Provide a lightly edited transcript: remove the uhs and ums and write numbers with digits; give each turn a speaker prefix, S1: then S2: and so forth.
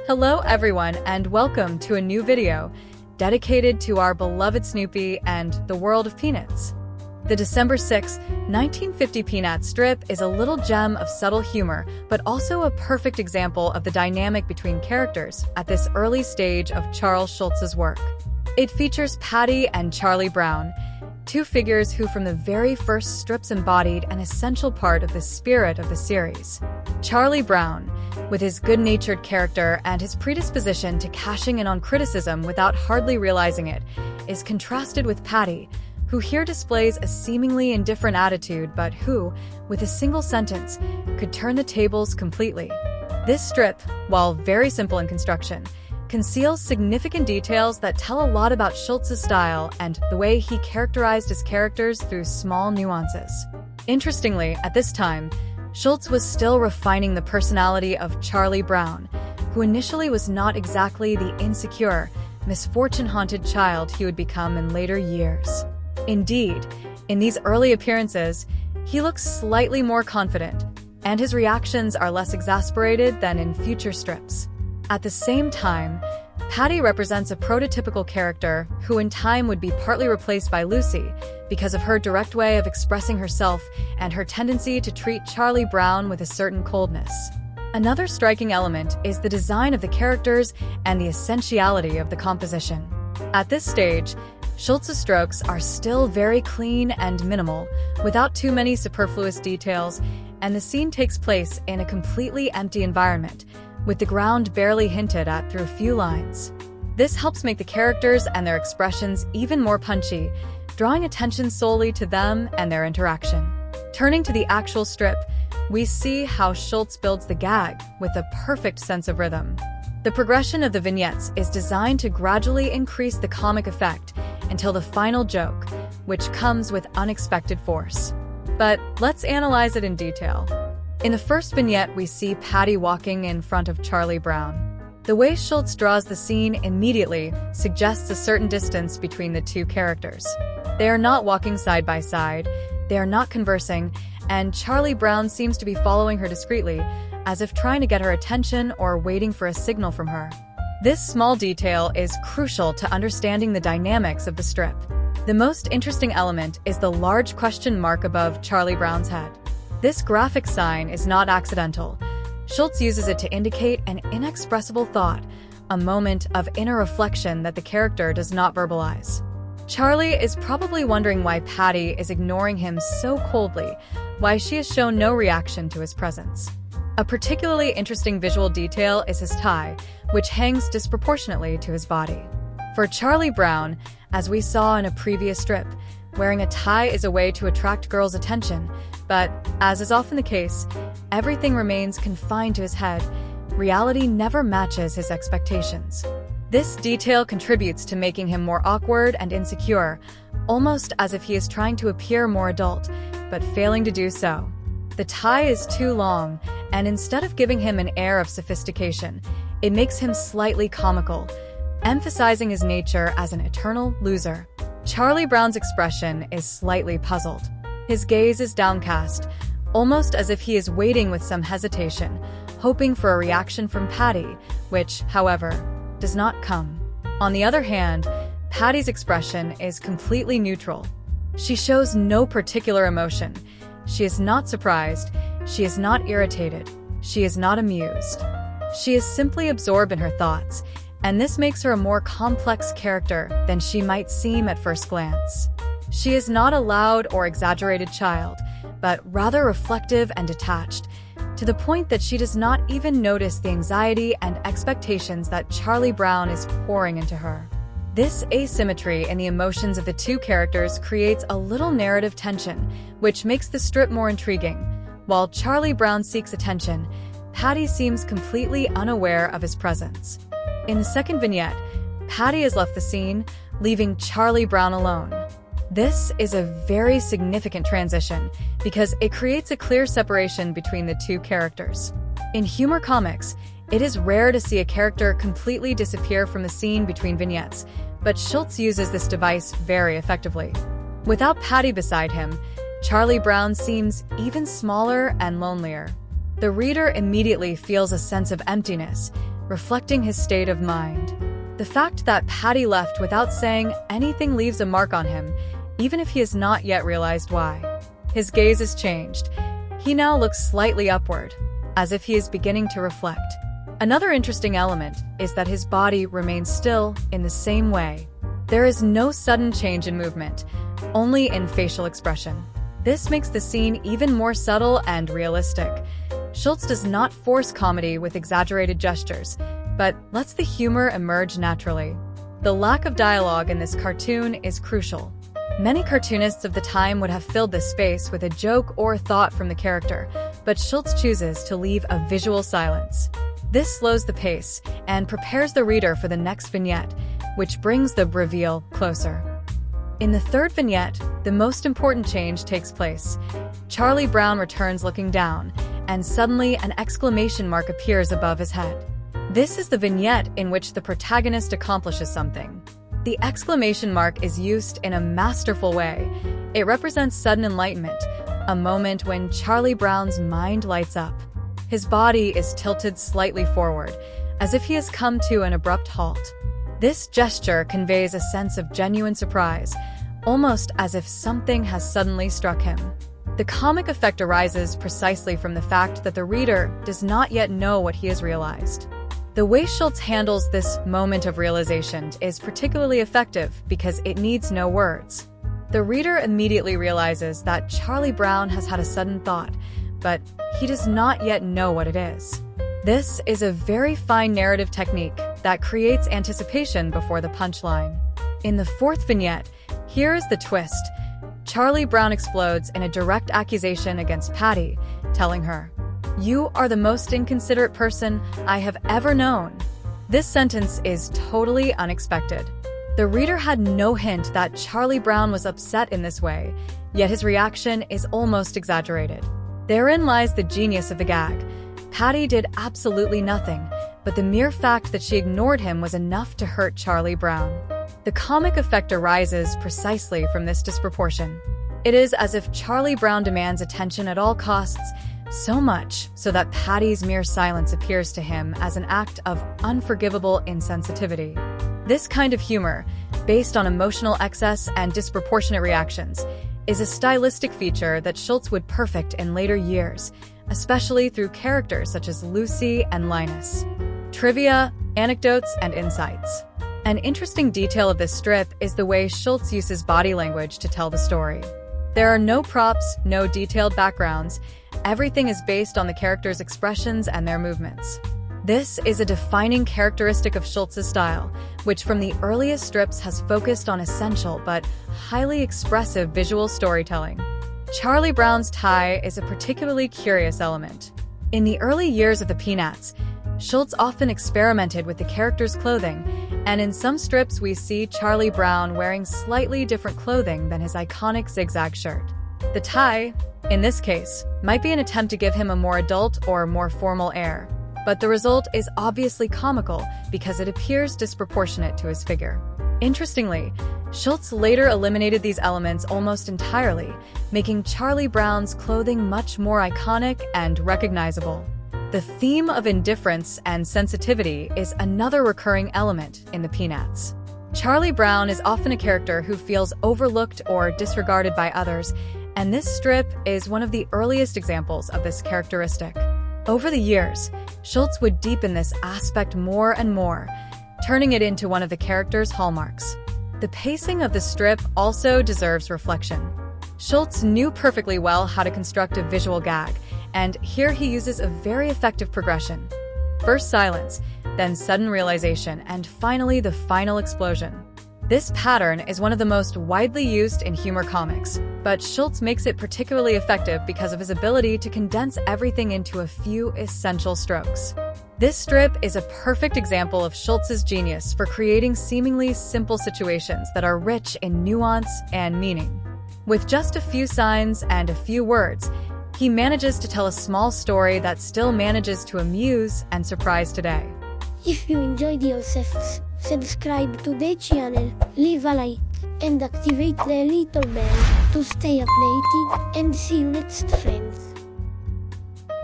S1: Hello everyone and welcome to a new video dedicated to our beloved Snoopy and the world of Peanuts. The December 6, 1950 Peanut strip is a little gem of subtle humor, but also a perfect example of the dynamic between characters at this early stage of Charles Schulz's work. It features Patty and Charlie Brown, two figures who from the very first strips embodied an essential part of the spirit of the series. Charlie Brown, with his good-natured character and his predisposition to cashing in on criticism without hardly realizing it, is contrasted with Patty, who here displays a seemingly indifferent attitude but who, with a single sentence, could turn the tables completely. This strip, while very simple in construction, conceals significant details that tell a lot about Schulz's style and the way he characterized his characters through small nuances. Interestingly, at this time, Schulz was still refining the personality of Charlie Brown, who initially was not exactly the insecure, misfortune-haunted child he would become in later years. Indeed, in these early appearances, he looks slightly more confident, and his reactions are less exasperated than in future strips. At the same time, Patty represents a prototypical character who in time would be partly replaced by Lucy because of her direct way of expressing herself and her tendency to treat Charlie Brown with a certain coldness. Another striking element is the design of the characters and the essentiality of the composition. At this stage, Schulz's strokes are still very clean and minimal, without too many superfluous details, and the scene takes place in a completely empty environment, with the ground barely hinted at through a few lines. This helps make the characters and their expressions even more punchy, drawing attention solely to them and their interaction. Turning to the actual strip, we see how Schulz builds the gag with a perfect sense of rhythm. The progression of the vignettes is designed to gradually increase the comic effect until the final joke, which comes with unexpected force. But let's analyze it in detail. In the first vignette, we see Patty walking in front of Charlie Brown. The way Schulz draws the scene immediately suggests a certain distance between the two characters. They are not walking side by side, they are not conversing, and Charlie Brown seems to be following her discreetly, as if trying to get her attention or waiting for a signal from her. This small detail is crucial to understanding the dynamics of the strip. The most interesting element is the large question mark above Charlie Brown's head. This graphic sign is not accidental. Schulz uses it to indicate an inexpressible thought, a moment of inner reflection that the character does not verbalize. Charlie is probably wondering why Patty is ignoring him so coldly, why she has shown no reaction to his presence. A particularly interesting visual detail is his tie, which hangs disproportionately to his body. For Charlie Brown, as we saw in a previous strip, wearing a tie is a way to attract girls' attention, but, as is often the case, everything remains confined to his head. Reality never matches his expectations. This detail contributes to making him more awkward and insecure, almost as if he is trying to appear more adult, but failing to do so. The tie is too long, and instead of giving him an air of sophistication, it makes him slightly comical, emphasizing his nature as an eternal loser. Charlie Brown's expression is slightly puzzled. His gaze is downcast, almost as if he is waiting with some hesitation, hoping for a reaction from Patty, which, however, does not come. On the other hand, Patty's expression is completely neutral. She shows no particular emotion. She is not surprised, she is not irritated, she is not amused. She is simply absorbed in her thoughts, and this makes her a more complex character than she might seem at first glance. She is not a loud or exaggerated child, but rather reflective and detached, to the point that she does not even notice the anxiety and expectations that Charlie Brown is pouring into her. This asymmetry in the emotions of the two characters creates a little narrative tension, which makes the strip more intriguing. While Charlie Brown seeks attention, Patty seems completely unaware of his presence. In the second vignette, Patty has left the scene, leaving Charlie Brown alone. This is a very significant transition because it creates a clear separation between the two characters. In humor comics, it is rare to see a character completely disappear from the scene between vignettes, but Schulz uses this device very effectively. Without Patty beside him, Charlie Brown seems even smaller and lonelier. The reader immediately feels a sense of emptiness, reflecting his state of mind. The fact that Patty left without saying anything leaves a mark on him, even if he has not yet realized why. His gaze is changed. He now looks slightly upward, as if he is beginning to reflect. Another interesting element is that his body remains still in the same way. There is no sudden change in movement, only in facial expression. This makes the scene even more subtle and realistic. Schulz does not force comedy with exaggerated gestures, but lets the humor emerge naturally. The lack of dialogue in this cartoon is crucial. Many cartoonists of the time would have filled this space with a joke or thought from the character, but Schulz chooses to leave a visual silence. This slows the pace and prepares the reader for the next vignette, which brings the reveal closer. In the third vignette, the most important change takes place. Charlie Brown returns looking down, and suddenly an exclamation mark appears above his head. This is the vignette in which the protagonist accomplishes something. The exclamation mark is used in a masterful way. It represents sudden enlightenment, a moment when Charlie Brown's mind lights up. His body is tilted slightly forward, as if he has come to an abrupt halt. This gesture conveys a sense of genuine surprise, almost as if something has suddenly struck him. The comic effect arises precisely from the fact that the reader does not yet know what he has realized. The way Schulz handles this moment of realization is particularly effective because it needs no words. The reader immediately realizes that Charlie Brown has had a sudden thought, but he does not yet know what it is. This is a very fine narrative technique that creates anticipation before the punchline. In the fourth vignette, here is the twist. Charlie Brown explodes in a direct accusation against Patty, telling her, "You are the most inconsiderate person I have ever known." This sentence is totally unexpected. The reader had no hint that Charlie Brown was upset in this way, yet his reaction is almost exaggerated. Therein lies the genius of the gag. Patty did absolutely nothing, but the mere fact that she ignored him was enough to hurt Charlie Brown. The comic effect arises precisely from this disproportion. It is as if Charlie Brown demands attention at all costs, so much so that Patty's mere silence appears to him as an act of unforgivable insensitivity. This kind of humor, based on emotional excess and disproportionate reactions, is a stylistic feature that Schulz would perfect in later years, especially through characters such as Lucy and Linus. Trivia, anecdotes, and insights. An interesting detail of this strip is the way Schulz uses body language to tell the story. There are no props, no detailed backgrounds. Everything is based on the characters' expressions and their movements. This is a defining characteristic of Schulz's style, which from the earliest strips has focused on essential but highly expressive visual storytelling. Charlie Brown's tie is a particularly curious element. In the early years of the Peanuts, Schulz often experimented with the characters' clothing, and in some strips we see Charlie Brown wearing slightly different clothing than his iconic zigzag shirt. The tie, in this case, might be an attempt to give him a more adult or more formal air, but the result is obviously comical because it appears disproportionate to his figure. Interestingly, Schulz later eliminated these elements almost entirely, making Charlie Brown's clothing much more iconic and recognizable. The theme of indifference and sensitivity is another recurring element in the Peanuts. Charlie Brown is often a character who feels overlooked or disregarded by others, and this strip is one of the earliest examples of this characteristic. Over the years, Schulz would deepen this aspect more and more, turning it into one of the character's hallmarks. The pacing of the strip also deserves reflection. Schulz knew perfectly well how to construct a visual gag, and here he uses a very effective progression. First silence, then sudden realization, and finally the final explosion. This pattern is one of the most widely used in humor comics, but Schulz makes it particularly effective because of his ability to condense everything into a few essential strokes. This strip is a perfect example of Schulz's genius for creating seemingly simple situations that are rich in nuance and meaning. With just a few signs and a few words, he manages to tell a small story that still manages to amuse and surprise today.
S2: If you enjoyed yourself, subscribe to the channel, leave a like, and activate the little bell to stay updated, and see you next, friends.